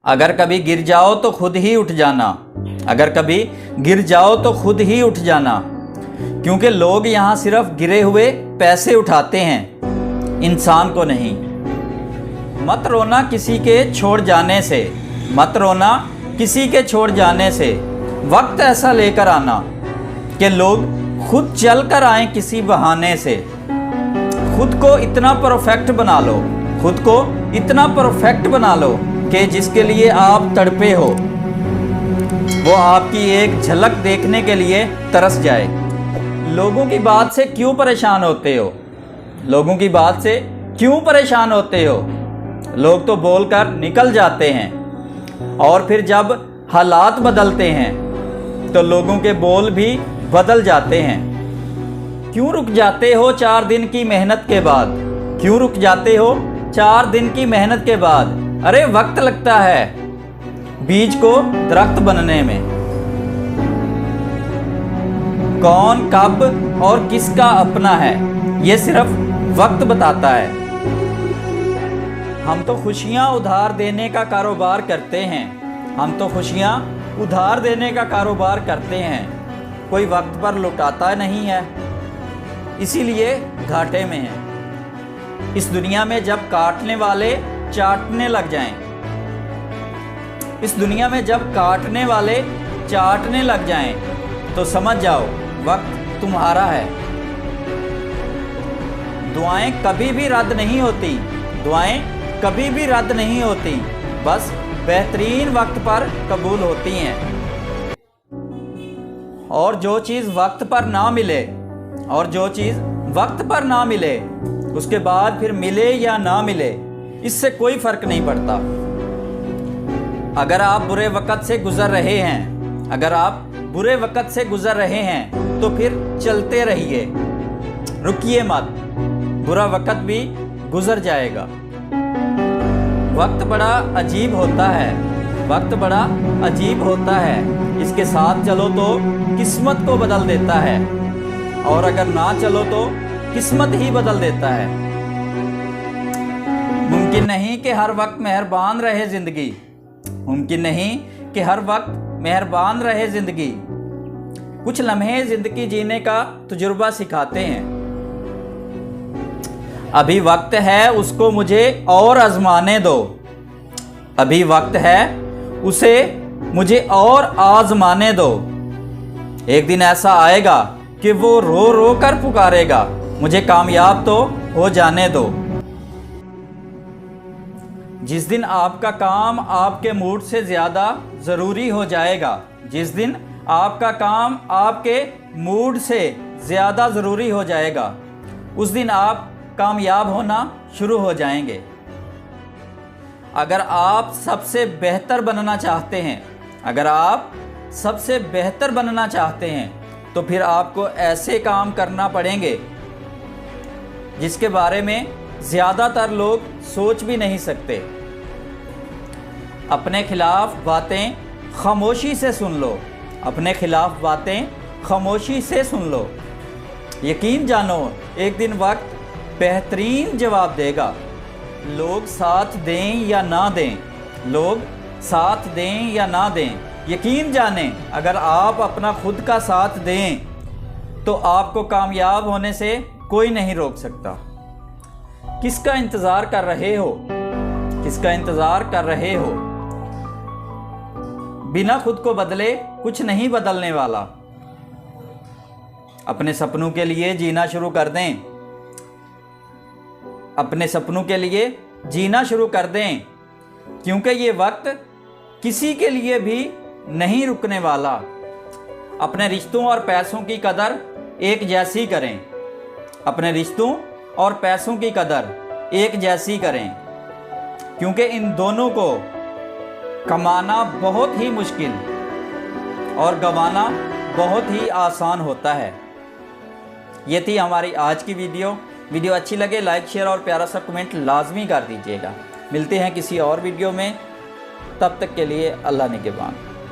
अगर कभी गिर जाओ तो खुद ही उठ जाना। अगर कभी गिर जाओ तो खुद ही उठ जाना, क्योंकि लोग यहाँ सिर्फ गिरे हुए पैसे उठाते हैं, इंसान को नहीं। मत रोना किसी के छोड़ जाने से, मत रोना किसी के छोड़ जाने से। वक्त ऐसा लेकर आना कि लोग खुद चल कर आए किसी बहाने से। खुद को इतना परफेक्ट बना लो, खुद को इतना परफेक्ट बना लो कि जिसके लिए आप तड़पे हो वो आपकी एक झलक देखने के लिए तरस जाए। लोगों की बात से क्यों परेशान होते हो? लोगों की बात से क्यों परेशान होते हो? लोग तो बोलकर निकल जाते हैं और फिर जब हालात बदलते हैं तो लोगों के बोल भी बदल जाते हैं। क्यों रुक जाते हो 4 दिन की मेहनत के बाद? क्यों रुक जाते हो 4 दिन की मेहनत के बाद? अरे वक्त लगता है बीज को दरख्त बनने में। कौन कब और किसका अपना है ये सिर्फ वक्त बताता है। हम तो खुशियां उधार देने का कारोबार करते हैं, हम तो खुशियां उधार देने का कारोबार करते हैं। कोई वक्त पर लौटाता नहीं है, इसीलिए घाटे में है। इस दुनिया में जब काटने वाले चाटने लग जाएं, इस दुनिया में जब काटने वाले चाटने लग जाएं, तो समझ जाओ वक्त तुम्हारा है। दुआएं कभी भी रद्द नहीं होती, दुआएं कभी भी रद्द नहीं होती, बस बेहतरीन वक्त पर कबूल होती हैं। और जो चीज़ वक्त पर ना मिले, और जो चीज़ वक्त पर ना मिले, उसके बाद फिर मिले या ना मिले, इससे कोई फर्क नहीं पड़ता। अगर आप बुरे वक्त से गुजर रहे हैं, अगर आप बुरे वक्त से गुजर रहे हैं तो फिर चलते रहिए, रुकिए मत, बुरा वक्त भी गुजर जाएगा। वक्त बड़ा अजीब होता है, वक्त बड़ा अजीब होता है। इसके साथ चलो तो किस्मत को बदल देता है, और अगर ना चलो तो किस्मत ही बदल देता है। मुमकिन नहीं कि हर वक्त मेहरबान रहे ज़िंदगी, मुमकिन नहीं कि हर वक्त मेहरबान रहे ज़िंदगी। कुछ लम्हे ज़िंदगी जीने का तजुर्बा सिखाते हैं। अभी वक्त है उसको मुझे और आजमाने दो, अभी वक्त है उसे मुझे और आजमाने दो। एक दिन ऐसा आएगा कि वो रो रो कर पुकारेगा, मुझे कामयाब तो हो जाने दो। जिस दिन आपका काम आपके मूड से ज़्यादा ज़रूरी हो जाएगा, जिस दिन आपका काम आपके मूड से ज़्यादा ज़रूरी हो जाएगा, उस दिन आप कामयाब होना शुरू हो जाएंगे। अगर आप सबसे बेहतर बनना चाहते हैं, अगर आप सबसे बेहतर बनना चाहते हैं, तो फिर आपको ऐसे काम करना पड़ेंगे जिसके बारे में ज़्यादातर लोग सोच भी नहीं सकते। अपने खिलाफ बातें खामोशी से सुन लो, अपने खिलाफ बातें खामोशी से सुन लो। यकीन जानो एक दिन वक्त बेहतरीन जवाब देगा। लोग साथ दें या ना दें, लोग साथ दें या ना दें, यकीन जाने अगर आप अपना खुद का साथ दें तो आपको कामयाब होने से कोई नहीं रोक सकता। किसका इंतज़ार कर रहे हो? किसका इंतज़ार कर रहे हो? बिना खुद को बदले कुछ नहीं बदलने वाला। अपने सपनों के लिए जीना शुरू कर दें, अपने सपनों के लिए जीना शुरू कर दें, क्योंकि ये वक्त किसी के लिए भी नहीं रुकने वाला। अपने रिश्तों और पैसों की कदर एक जैसी करें, अपने रिश्तों और पैसों की कदर एक जैसी करें, क्योंकि इन दोनों को कमाना बहुत ही मुश्किल और गंवाना बहुत ही आसान होता है। ये थी हमारी आज की वीडियो। वीडियो अच्छी लगे लाइक शेयर और प्यारा सा कमेंट लाजमी कर दीजिएगा। मिलते हैं किसी और वीडियो में, तब तक के लिए अल्लाह निगहबान।